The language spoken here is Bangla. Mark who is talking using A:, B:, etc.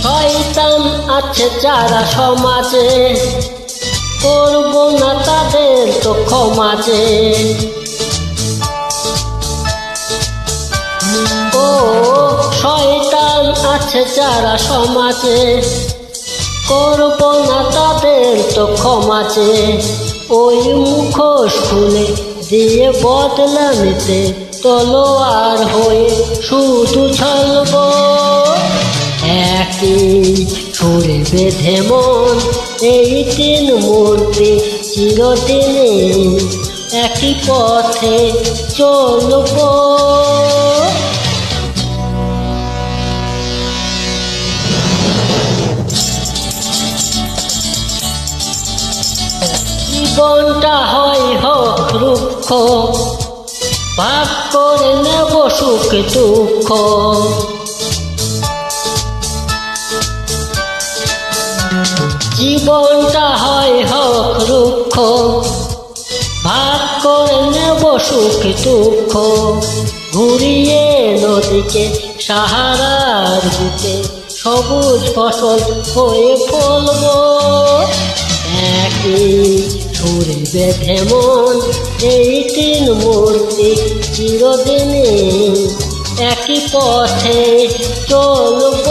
A: শয়তান আছে যারা সমাজে, করব না তাদের তো ক্ষমাজে। ও শয়তান আছে যারা সমাজে, করব না তাদের তো ক্ষমাজে। ওই মুখোশ খুলে দিয়ে বদলা নিতে তলোয়ার হয়ে শুধু চলব। একই সুরে বেঁধে মন এই তিন মূর্তি চিরদিনে একই পথে চলব। জীবনটা হয় হোক রুক্ষ, ভাগ করে নেব সুখ দুঃখ। জীবনটা হয় হোক রুক্ষ, ভাগ করে নেব সুখ দুঃখ। ঘুরিয়ে নদীকে সাহারার বুকে সবুজ ফসল হয়ে ফলব। একই সুরে বেঁধে মন এই তিন মূর্তি চিরদিনে একই পথে চলব।